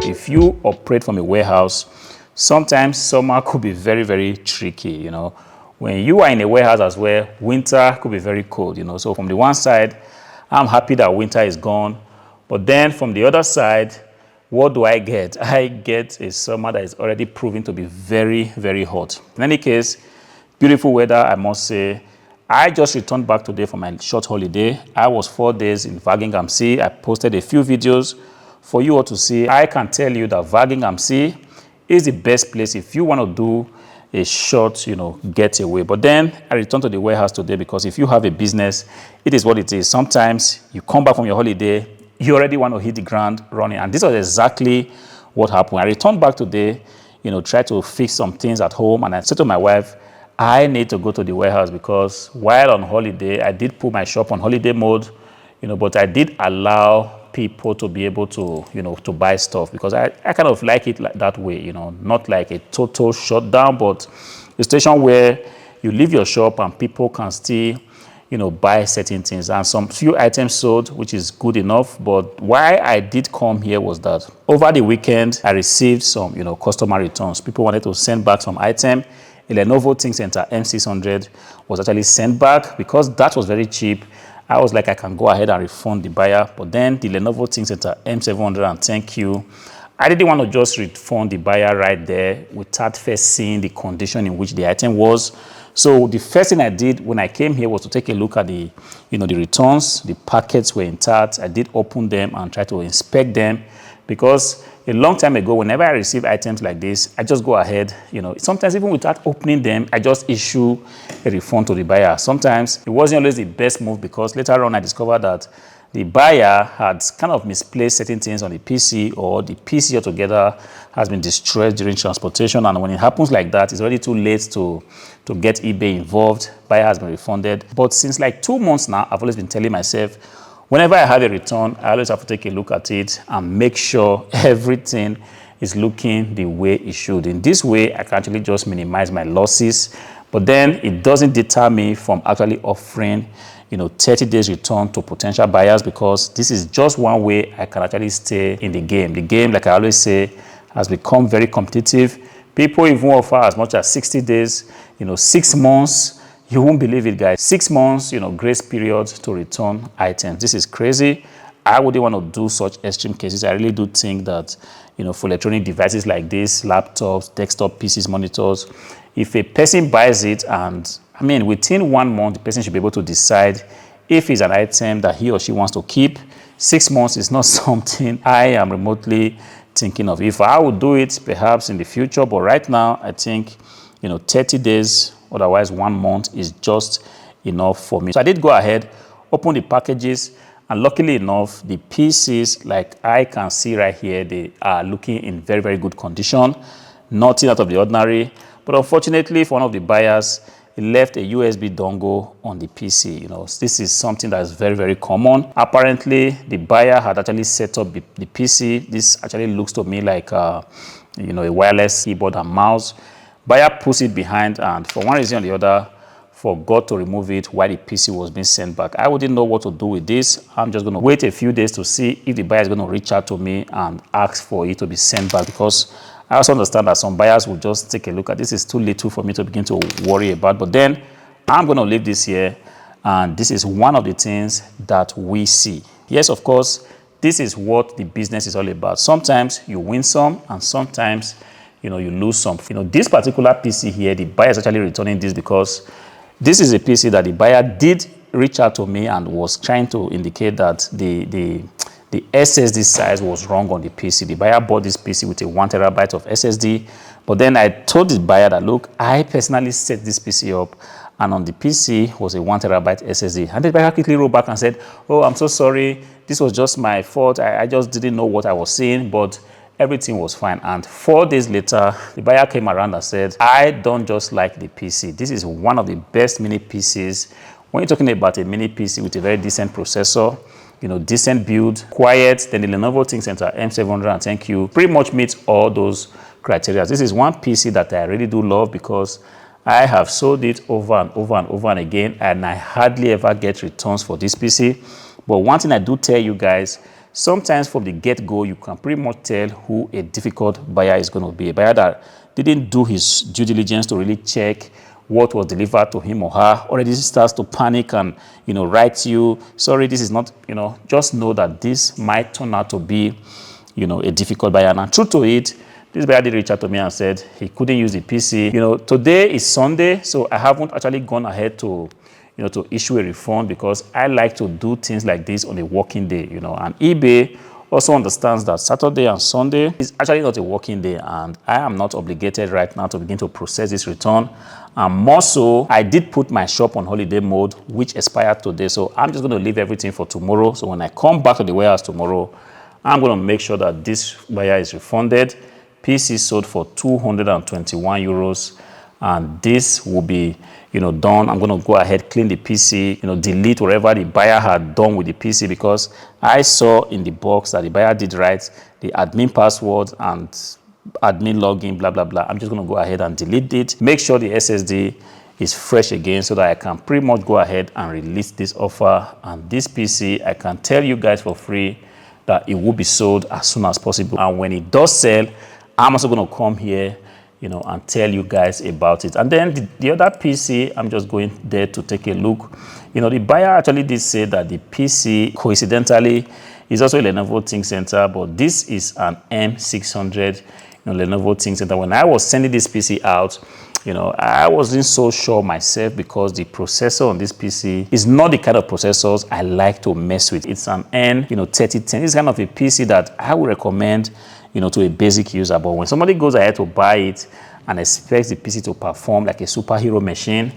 if you operate from a warehouse, sometimes summer could be very, very tricky, you know. When you are in a warehouse as well, winter could be very cold, you know. So from the one side, I'm happy that winter is gone. But then from the other side, what do I get? I get a summer that is already proving to be very, very hot. In any case, beautiful weather, I must say. I just returned back today from my short holiday. I was 4 days in Vagging am See. I posted a few videos for you all to see. I can tell you that Vagging am See is the best place if you want to do a short, you know, getaway. But then I returned to the warehouse today because if you have a business, it is what it is. Sometimes you come back from your holiday, you already want to hit the ground running. And this was exactly what happened. I returned back today, you know, try to fix some things at home. And I said to my wife, I need to go to the warehouse because while on holiday, I did put my shop on holiday mode, you know, but I did allow people to be able to, you know, to buy stuff because I kind of like it like that way, you know, not like a total shutdown, but a station where you leave your shop and people can still, you know, buy certain things and some few items sold, which is good enough. But why I did come here was that over the weekend, I received some, you know, customer returns. People wanted to send back some item. A Lenovo ThinkCentre M600 was actually sent back because that was very cheap. I was like, I can go ahead and refund the buyer. But then the Lenovo ThinkCentre M710Q, I didn't want to just refund the buyer right there without first seeing the condition in which the item was. So the first thing I did when I came here was to take a look at the, you know, the returns. The packets were intact. I did open them and try to inspect them because a long time ago, whenever I receive items like this, I just go ahead, you know, sometimes even without opening them, I just issue a refund to the buyer. Sometimes it wasn't always the best move because later on I discovered that the buyer had kind of misplaced certain things on the PC or the PC altogether has been destroyed during transportation. And when it happens like that, it's already too late to get eBay involved. Buyer has been refunded. But since like 2 months now, I've always been telling myself, whenever I have a return, I always have to take a look at it and make sure everything is looking the way it should. In this way, I can actually just minimize my losses, but then it doesn't deter me from actually offering, you know, 30 days return to potential buyers because this is just one way I can actually stay in the game. The game, like I always say, has become very competitive. People even offer as much as 60 days, you know, 6 months. You won't believe it, guys. 6 months, you know, grace period to return items. This is crazy. I wouldn't want to do such extreme cases. I really do think that, you know, for electronic devices like this, laptops, desktop PCs, monitors, if a person buys it and, I mean, within 1 month, the person should be able to decide if it's an item that he or she wants to keep. 6 months is not something I am remotely thinking of. If I would do it, perhaps in the future, but right now, I think, you know, 30 days, otherwise 1 month is just enough for me. So I did go ahead, open the packages, and luckily enough, the PCs, like I can see right here, they are looking in very, very good condition. Nothing out of the ordinary. But unfortunately, for one of the buyers, he left a USB dongle on the PC. You know, this is something that is very, very common. Apparently, the buyer had actually set up the PC. This actually looks to me like, you know, a wireless keyboard and mouse. Buyer puts it behind and for one reason or the other forgot to remove it while the PC was being sent back. I wouldn't know what to do with this. I'm just going to wait a few days to see if the buyer is going to reach out to me and ask for it to be sent back because I also understand that some buyers will just take a look at this. Is too little for me to begin to worry about. But then I'm going to leave this here and this is one of the things that we see. Yes, of course, this is what the business is all about. Sometimes you win some and sometimes, you know, you lose some. You know, this particular PC here, the buyer is actually returning this because this is a PC that the buyer did reach out to me and was trying to indicate that the SSD size was wrong on the PC. The buyer bought this PC with a 1 terabyte of SSD, but then I told the buyer that, look, I personally set this PC up and on the PC was a 1 terabyte SSD. And the buyer quickly wrote back and said, oh, I'm so sorry. This was just my fault. I just didn't know what I was seeing, but everything was fine. And 4 days later, the buyer came around and said, I don't just like the PC. This is one of the best mini PCs. When you're talking about a mini PC with a very decent processor, you know, decent build, quiet, then the Lenovo ThinkCentre M710Q pretty much meets all those criteria. This is one PC that I really do love because I have sold it over and over and over and again, and I hardly ever get returns for this PC. But one thing I do tell you guys, sometimes from the get-go, you can pretty much tell who a difficult buyer is going to be. A buyer that didn't do his due diligence to really check what was delivered to him or her, already starts to panic and, write you, sorry, this is not, just know that this might turn out to be, a difficult buyer. And true to it, this buyer did reach out to me and said he couldn't use the PC. Today is Sunday, so I haven't actually gone ahead to, to issue a refund because I like to do things like this on a working day, and eBay also understands that Saturday and Sunday is actually not a working day, and I am not obligated right now to begin to process this return. And more so, I did put my shop on holiday mode, which expired today, so I'm just going to leave everything for tomorrow. So when I come back to the warehouse tomorrow, I'm going to make sure that this buyer is refunded. PC sold for 221 euros, and this will be done. I'm going to go ahead, clean the PC, delete whatever the buyer had done with the PC, because I saw in the box that the buyer did write the admin password and admin login, blah, blah, blah. I'm just going to go ahead and delete it. Make sure the SSD is fresh again so that I can pretty much go ahead and release this offer. And this PC, I can tell you guys for free that it will be sold as soon as possible. And when it does sell, I'm also going to come here and tell you guys about it. And then the other PC, I'm just going there to take a look. The buyer actually did say that the PC, coincidentally, is also a Lenovo ThinkCentre, but this is an M600 Lenovo ThinkCentre. When I was sending this PC out, I wasn't so sure myself because the processor on this PC is not the kind of processors I like to mess with. It's an N3010. It's kind of a PC that I would recommend to a basic user. But when somebody goes ahead to buy it and expects the PC to perform like a superhero machine,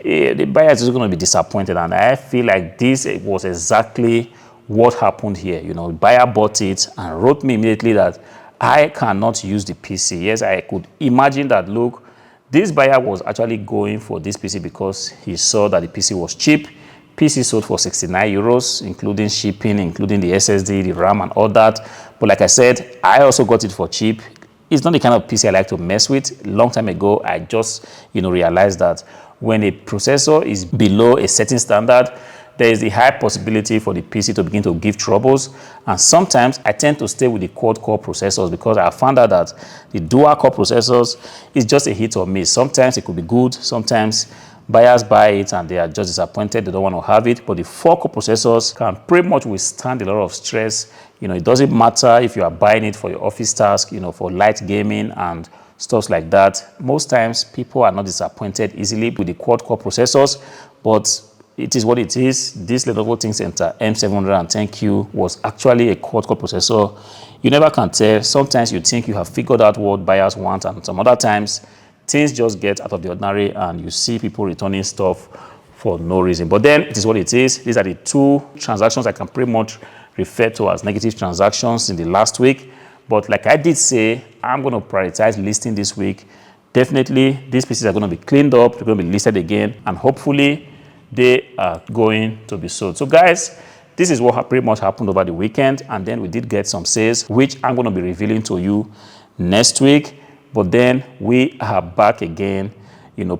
the buyer is just going to be disappointed. And I feel like this was exactly what happened here. The buyer bought it and wrote me immediately that I cannot use the PC. Yes, I could imagine that, look, this buyer was actually going for this PC because he saw that the PC was cheap. PC sold for 69 euros, including shipping, including the SSD, the RAM, and all that. But like I said, I also got it for cheap. It's not the kind of PC I like to mess with. A long time ago, I just, realized that when a processor is below a certain standard, there is the high possibility for the PC to begin to give troubles. And sometimes I tend to stay with the quad-core processors because I found out that the dual-core processors is just a hit or miss. Sometimes it could be good. Sometimes buyers buy it and they are just disappointed. They don't want to have it. But the 4-core processors can pretty much withstand a lot of stress. It doesn't matter if you are buying it for your office task, for light gaming and stuff like that. Most times people are not disappointed easily with the quad-core processors, but it is what it is. This Lenovo ThinkCentre M710Q was actually a quad-core processor. You never can tell. Sometimes you think you have figured out what buyers want, and some other times things just get out of the ordinary and you see people returning stuff for no reason. But then it is what it is. These are the two transactions I can pretty much refer to as negative transactions in the last week. But like I did say, I'm going to prioritize listing this week. Definitely, these pieces are going to be cleaned up. They're going to be listed again, and hopefully they are going to be sold. So guys, this is what pretty much happened over the weekend, and then we did get some sales, which I'm going to be revealing to you next week. But then we are back again,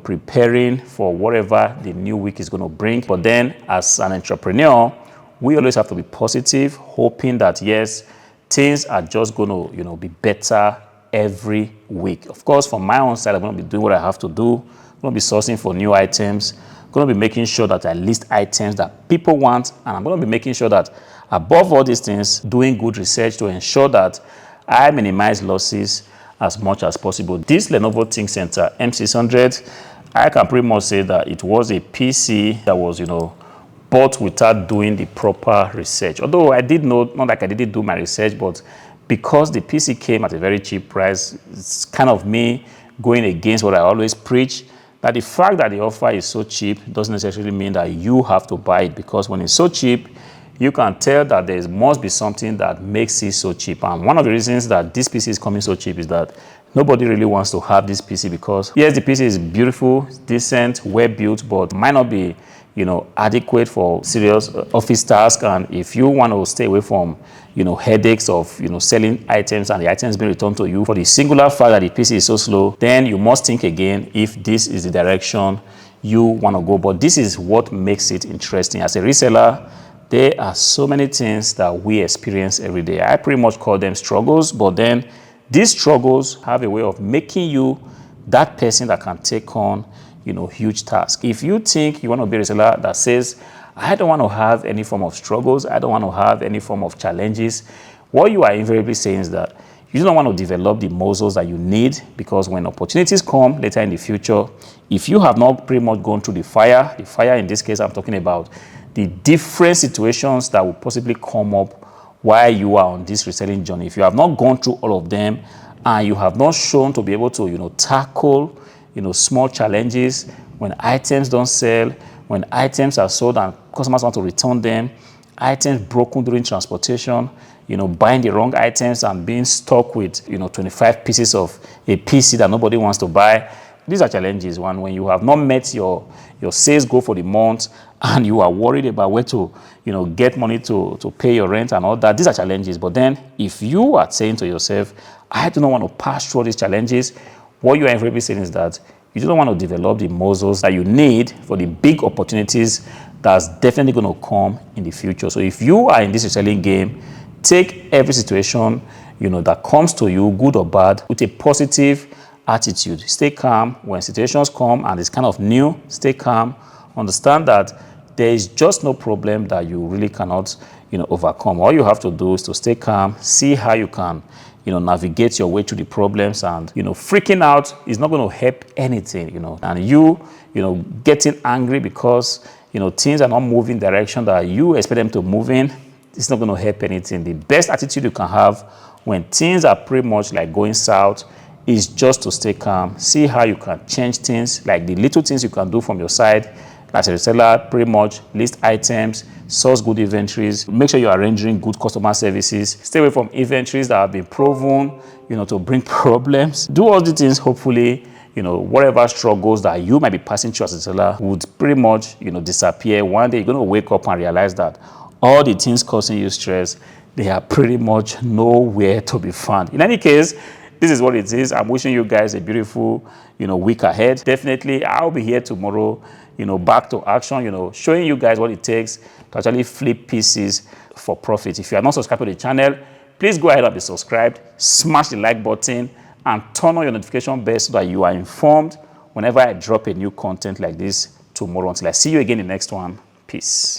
preparing for whatever the new week is going to bring. But then as an entrepreneur, we always have to be positive, hoping that yes, things are just going to be better every week. Of course, from my own side, I'm going to be doing what I have to do. I'm going to be sourcing for new items. I'm going to be making sure that I list items that people want, and I'm going to be making sure that above all these things, doing good research to ensure that I minimize losses as much as possible. This Lenovo ThinkCentre M600, I can pretty much say that it was a PC that was, bought without doing the proper research. Although I did know, not like I didn't do my research, but because the PC came at a very cheap price, it's kind of me going against what I always preach, that the fact that the offer is so cheap doesn't necessarily mean that you have to buy it, because when it's so cheap, you can tell that there must be something that makes it so cheap. And one of the reasons that this PC is coming so cheap is that nobody really wants to have this PC, because yes, the PC is beautiful, decent, well built, but might not be adequate for serious office tasks. And if you want to stay away from headaches of selling items and the items being returned to you for the singular fact that the PC is so slow, then you must think again if this is the direction you want to go. But this is what makes it interesting. As a reseller, there are so many things that we experience every day. I pretty much call them struggles, but then these struggles have a way of making you that person that can take on, huge tasks. If you think you want to be a reseller that says, I don't want to have any form of struggles, I don't want to have any form of challenges, what you are invariably saying is that you don't want to develop the muscles that you need, because when opportunities come later in the future, if you have not pretty much gone through the fire in this case, I'm talking about the different situations that will possibly come up while you are on this reselling journey. If you have not gone through all of them and you have not shown to be able to, tackle, small challenges when items don't sell, when items are sold and customers want to return them, items broken during transportation, buying the wrong items and being stuck with, 25 pieces of a PC that nobody wants to buy. These are challenges. When you have not met your sales goal for the month and you are worried about where to, get money to pay your rent and all that, these are challenges. But then if you are saying to yourself, I do not want to pass through these challenges, what you are invariably saying is that you don't want to develop the muscles that you need for the big opportunities that's definitely going to come in the future. So if you are in this reselling game, take every situation, that comes to you, good or bad, with a positive attitude. Stay calm when situations come and it's kind of new. Stay calm. Understand that there is just no problem that you really cannot, overcome. All you have to do is to stay calm, see how you can, navigate your way through the problems, and, freaking out is not going to help anything, and you getting angry because, things are not moving direction that you expect them to move in, it's not going to help anything. The best attitude you can have when things are pretty much like going south is just to stay calm, see how you can change things, like the little things you can do from your side. As a reseller, pretty much list items, source good inventories, make sure you are rendering good customer services, stay away from inventories that have been proven, to bring problems. Do all these things, hopefully, whatever struggles that you might be passing through as a seller would pretty much, disappear. One day you're going to wake up and realize that all the things causing you stress, they are pretty much nowhere to be found. In any case, this is what it is. I'm wishing you guys a beautiful, week ahead. Definitely, I'll be here tomorrow, back to action, showing you guys what it takes to actually flip PCs for profit. If you are not subscribed to the channel, please go ahead and be subscribed, smash the like button, and turn on your notification bell so that you are informed whenever I drop a new content like this tomorrow. Until I see you again in the next one, peace.